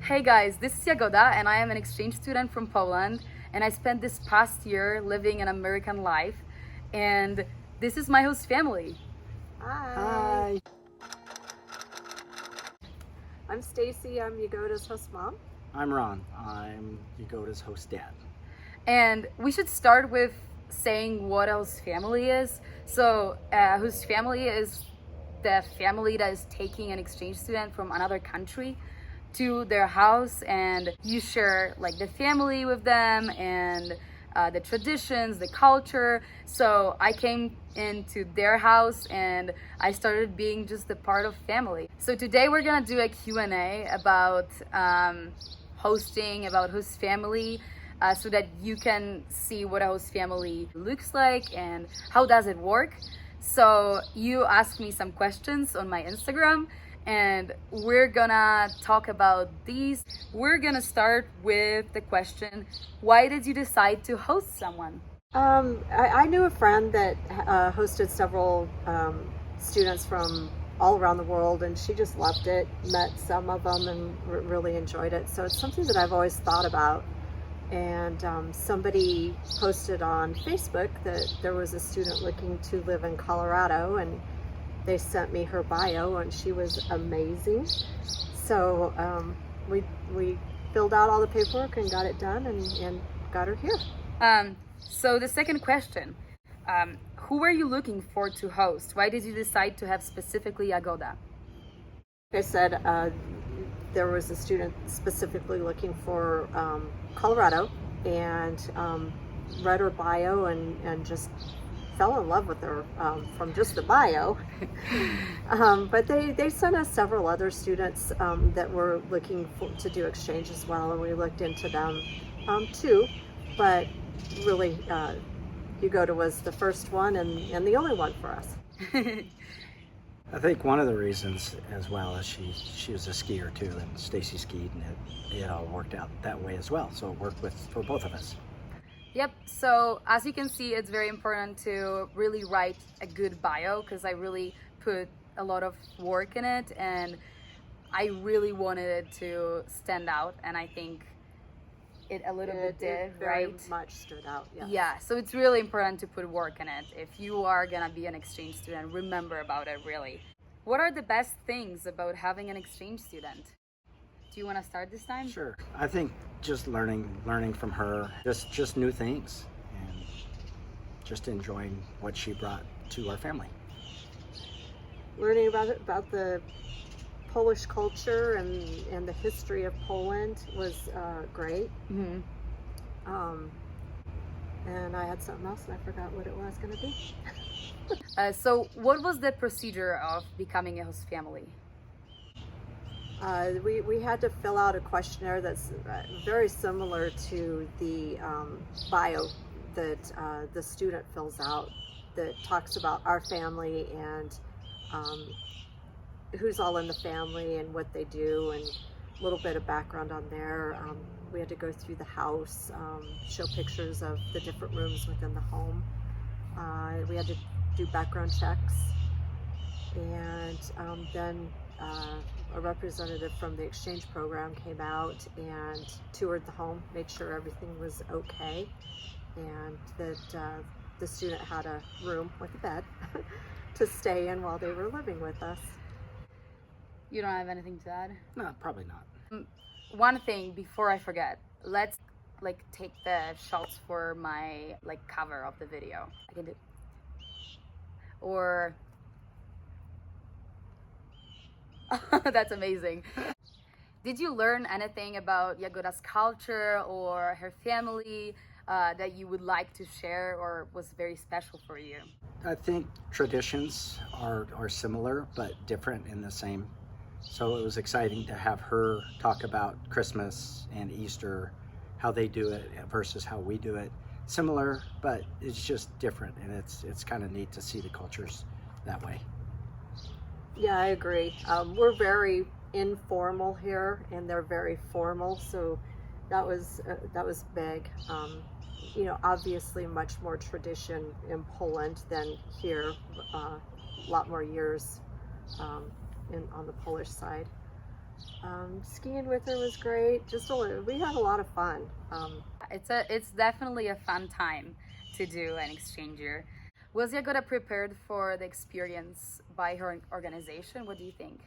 Hey guys, this is Jagoda and I am an exchange student from Poland and I spent this past year living an American life and this is my host family. Hi. I'm Stacy. I'm Jagoda's host mom. I'm Ron. I'm Jagoda's host dad. And we should start with saying what a host family is. So host family is the family that is taking an exchange student from another country to their house, and you share like the family with them and the traditions, the culture. So I came into their house and I started being just a part of family. So today we're gonna do a Q&A about hosting, about host family, so that you can see what a host family looks like and how does it work. So you asked me some questions on my Instagram and we're gonna talk about these. We're gonna start with the question, why did you decide to host someone? I knew a friend that hosted several students from all around the world, and she just loved it, met some of them and really enjoyed it. So it's something that I've always thought about. And somebody posted on Facebook that there was a student looking to live in Colorado, and they sent me her bio and she was amazing. So we filled out all the paperwork and got it done and got her here. So the second question, who were you looking for to host? Why did you decide to have specifically Jagoda? Like I said, there was a student specifically looking for Colorado, and read her bio and just fell in love with her from just the bio. But they sent us several other students that were looking to do exchange as well, and we looked into them too. But really, Jagoda was the first one and the only one for us. I think one of the reasons as well is she was a skier too, and Stacy skied, and it all worked out that way as well. So it worked for both of us. Yep, so as you can see, it's very important to really write a good bio because I really put a lot of work in it and I really wanted it to stand out, and I think it a little bit did, very right? much stood out, yeah. Yeah, so it's really important to put work in it. If you are gonna be an exchange student, remember about it really. What are the best things about having an exchange student? Do you want to start this time? Sure. I think just learning from her, just new things, and just enjoying what she brought to our family. Learning about the Polish culture and the history of Poland was great. Mm-hmm. And I had something else and I forgot what it was going to be. So what was the procedure of becoming a host family? We had to fill out a questionnaire that's very similar to the bio that the student fills out, that talks about our family and who's all in the family and what they do, and a little bit of background on there. We had to go through the house, show pictures of the different rooms within the home. We had to do background checks, and then a representative from the exchange program came out and toured the home, made sure everything was okay, and that the student had a room with a bed to stay in while they were living with us. You don't have anything to add? No, probably not. One thing before I forget, let's take the shots for my cover of the video. I can do, or that's amazing. Did you learn anything about Jagoda's culture or her family that you would like to share or was very special for you? I think traditions are similar but different in the same. So it was exciting to have her talk about Christmas and Easter, how they do it versus how we do it. Similar, but it's just different, and it's kind of neat to see the cultures that way. Yeah, I agree. We're very informal here, and they're very formal, so that was big. Obviously much more tradition in Poland than here. A lot more years on the Polish side. Skiing with her was great. We had a lot of fun. It's definitely a fun time to do an exchange year. Was Jagoda prepared for the experience by her organization? What do you think?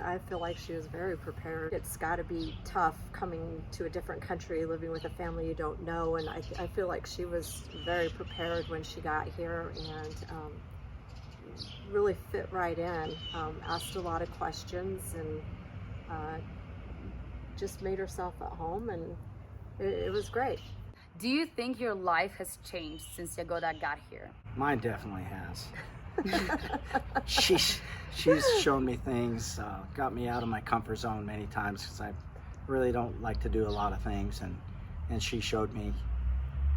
I feel like she was very prepared. It's got to be tough coming to a different country, living with a family you don't know, and I feel like she was very prepared when she got here and really fit right in. Asked a lot of questions and just made herself at home, and it was great. Do you think your life has changed since Jagoda got here? Mine definitely has. She's shown me things, got me out of my comfort zone many times because I really don't like to do a lot of things, and she showed me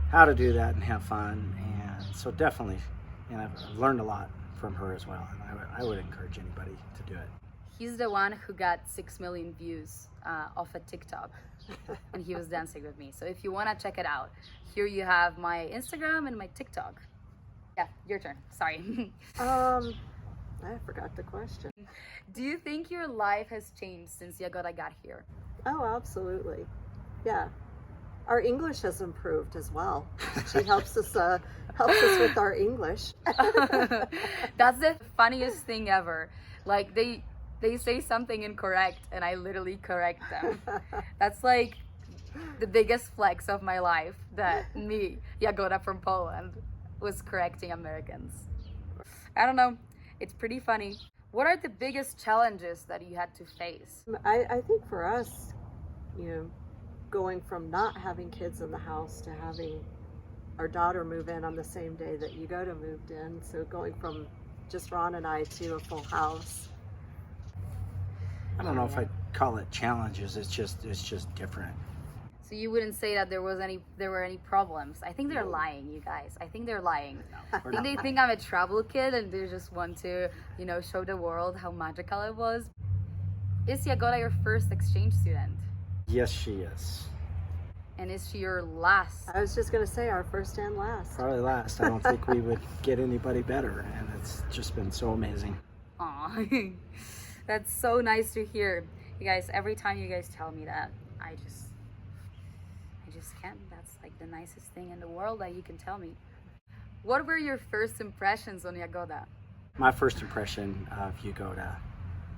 how to do that and have fun, and so definitely, I've learned a lot from her as well, and I would encourage anybody to do it. He's the one who got 6 million views off a TikTok, and he was dancing with me. So if you want to check it out, here you have my Instagram and my TikTok. Yeah, your turn. Sorry. I forgot the question. Do you think your life has changed since Jagoda got here? Oh, absolutely. Yeah. Our English has improved as well. She helps us with our English. That's the funniest thing ever. Like they say something incorrect and I literally correct them. That's like the biggest flex of my life, that me, Jagoda from Poland, was correcting Americans. I don't know. It's pretty funny. What are the biggest challenges that you had to face? I think for us, going from not having kids in the house to having our daughter move in on the same day that Jagoda moved in, so going from just Ron and I to a full house. I don't know if I'd call it challenges. It's just different. So you wouldn't say that there were any problems? I think they're lying, you guys. I think they're lying. I think they think I'm a travel kid and they just want to, show the world how magical it was. Is Jagoda your first exchange student? Yes, she is. And is she your last? I was just going to say our first and last. Probably last. I don't think we would get anybody better, and it's just been so amazing. Aw, that's so nice to hear. You guys, every time you guys tell me that, I just can't. That's like the nicest thing in the world that you can tell me. What were your first impressions on Jagoda? My first impression of Jagoda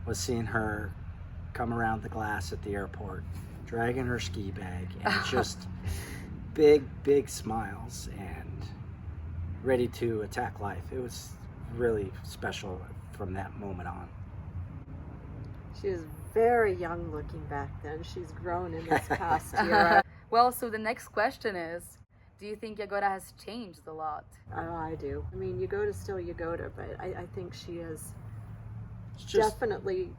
was seeing her come around the glass at the airport, dragging her ski bag, and just big smiles and ready to attack life. It was really special from that moment on. She was very young looking back then. She's grown in this past year. Well, so the next question is, do you think Jagoda has changed a lot? I do. I mean, Jagoda's still Jagoda, but I think she is definitely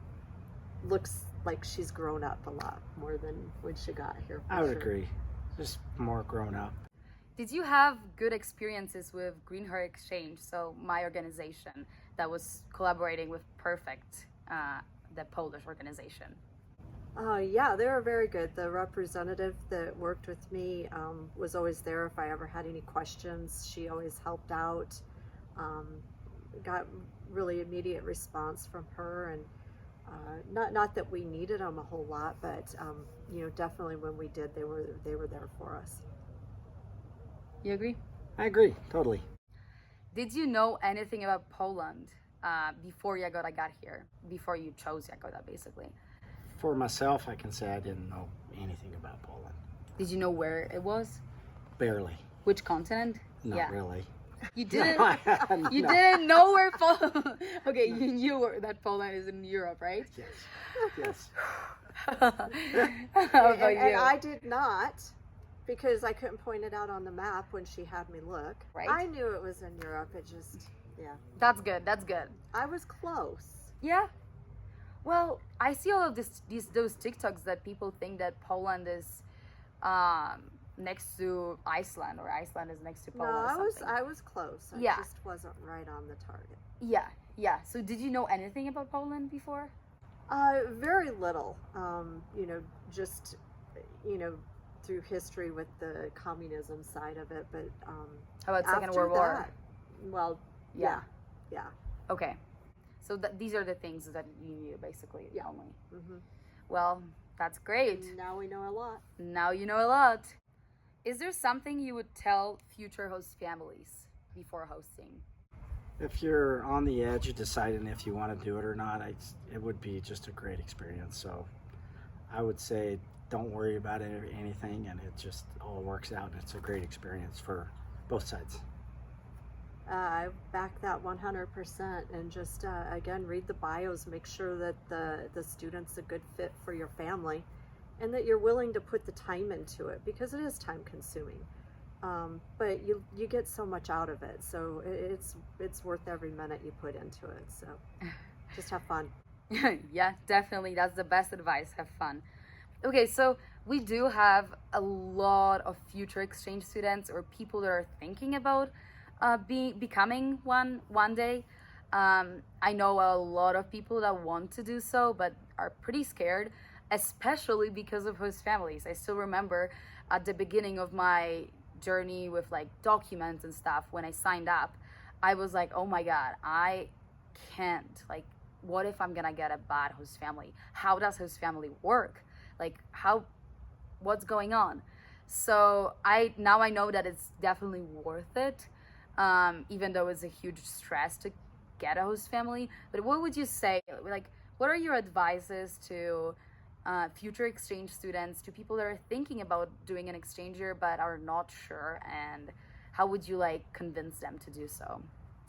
looks like she's grown up a lot more than when she got here. I would agree. Just more grown up. Did you have good experiences with Green Heart Exchange, so my organization that was collaborating with Perfect, the Polish organization? Yeah, they were very good. The representative that worked with me was always there if I ever had any questions. She always helped out. Got really immediate response from her, and not that we needed them a whole lot, but definitely when we did, they were there for us. You agree? I agree, totally. Did you know anything about Poland before Jagoda got here? Before you chose Jagoda, basically? For myself, I can say I didn't know anything about Poland. Did you know where it was? Barely. Which continent? Not really. You didn't. No. You didn't know where Poland. Okay, you knew that Poland is in Europe, right? Yes. How about you? And I did not, because I couldn't point it out on the map when she had me look. Right. I knew it was in Europe. It just, yeah. That's good. That's good. I was close. Yeah. Well, I see all of those TikToks that people think that Poland is next to Iceland, or Iceland is next to Poland. No, I was close. I just wasn't right on the target. Yeah. So did you know anything about Poland before? Very little. Just through history with the communism side of it, but how about Second after World War? Well, yeah. Okay. So these are the things that you knew, basically, only. Mm-hmm. Well, that's great. Now we know a lot. Now you know a lot. Is there something you would tell future host families before hosting? If you're on the edge of deciding if you want to do it or not, it would be just a great experience. So I would say don't worry about anything, and it just all works out, and it's a great experience for both sides. I back that 100%, and just again, read the bios, make sure that the student's a good fit for your family, and that you're willing to put the time into it, because it is time consuming. But you get so much out of it, so it's worth every minute you put into it. So just have fun. Yeah, definitely. That's the best advice. Have fun. Okay, so we do have a lot of future exchange students or people that are thinking about becoming one day. I know a lot of people that want to do so, but are pretty scared, especially because of host families. I still remember at the beginning of my journey with like documents and stuff, when I signed up, I was like, oh my God, I can't. Like, what if I'm gonna get a bad host family? How does host family work? Like, what's going on? So now I know that it's definitely worth it, even though it's a huge stress to get a host family. But what would you say, like, what are your advices to future exchange students, to people that are thinking about doing an exchange year but are not sure, and how would you like convince them to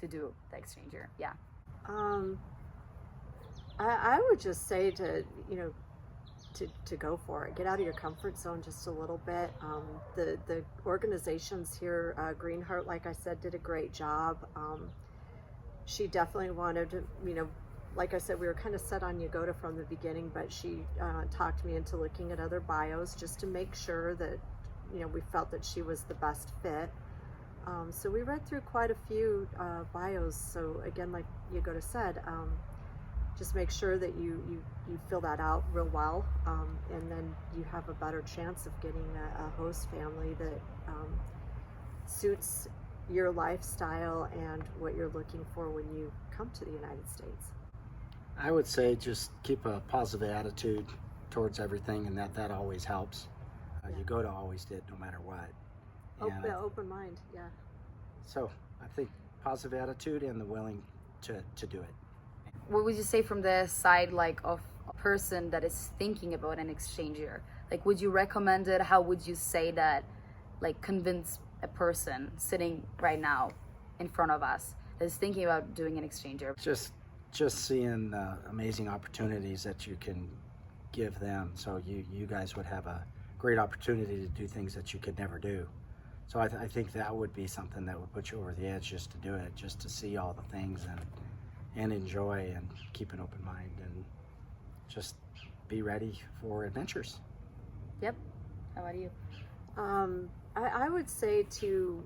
do the exchange year? Yeah. I would just say to go for it. Get out of your comfort zone just a little bit. The organizations here, Greenheart, like I said, did a great job. She definitely wanted to, like I said, we were kind of set on Jagoda from the beginning, but she talked me into looking at other bios just to make sure that, we felt that she was the best fit. So we read through quite a few bios. So again, like Jagoda said, just make sure that you fill that out real well, and then you have a better chance of getting a host family that suits your lifestyle and what you're looking for when you come to the United States. I would say just keep a positive attitude towards everything, and that always helps. Jagoda always did, no matter what. Open mind, yeah. So I think positive attitude and the willing to do it. What would you say from the side like of a person that is thinking about an exchange year? Like, would you recommend it? How would you say that, like, convince a person sitting right now in front of us that is thinking about doing an exchange year? Just seeing the amazing opportunities that you can give them, so you guys would have a great opportunity to do things that you could never do. So I think that would be something that would put you over the edge, just to do it, just to see all the things and enjoy and keep an open mind and just be ready for adventures. Yep. How about you? I would say to,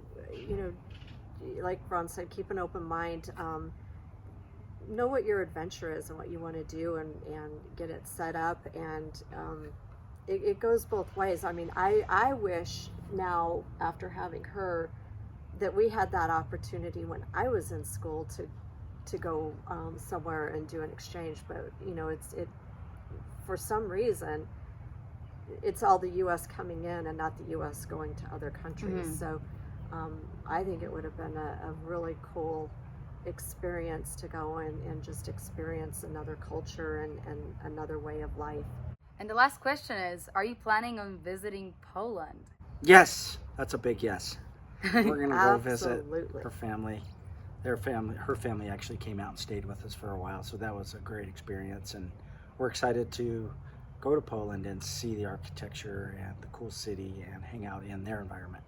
like Ron said, keep an open mind. Know what your adventure is and what you want to do, and get it set up. And it goes both ways. I mean, I wish now, after having her, that we had that opportunity when I was in school to go somewhere and do an exchange. But it for some reason it's all the U.S. coming in and not the U.S. going to other countries. Mm-hmm. So I think it would have been a really cool experience to go and just experience another culture and another way of life. And the last question is, are you planning on visiting Poland? Yes, that's a big yes. We're gonna go visit her family. Her family actually came out and stayed with us for a while, so that was a great experience, and we're excited to go to Poland and see the architecture and the cool city and hang out in their environment.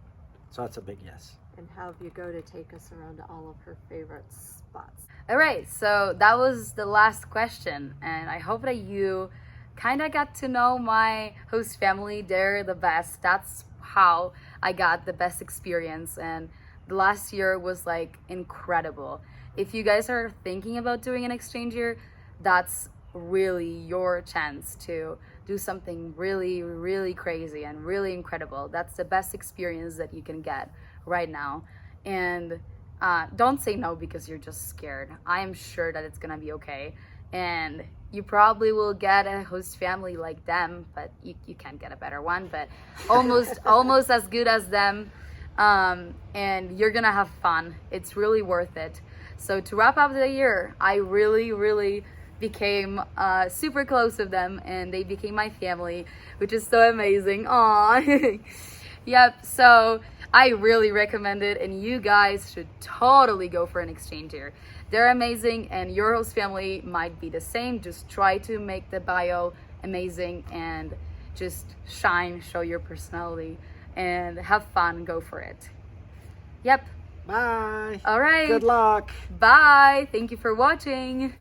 So that's a big yes. And have Jagoda take us around to all of her favorite spots. All right, so that was the last question, and I hope that you kind of got to know my host family. They're the best. That's how I got the best experience, and the last year was like incredible. If you guys are thinking about doing an exchange year, that's really your chance to do something really, really crazy and really incredible. That's the best experience that you can get right now. And don't say no because you're just scared. I am sure that it's gonna be okay. And you probably will get a host family like them, but you can't get a better one, but almost as good as them. And you're gonna have fun. It's really worth it. So to wrap up the year, I really became super close with them, and they became my family, which is so amazing. Aww. Yep, so I really recommend it, and you guys should totally go for an exchange year. They're amazing, and your host family might be the same. Just try to make the bio amazing and just shine, show your personality, and have fun. Go for it. Yep. Bye. All right. Good luck. Bye. Thank you for watching.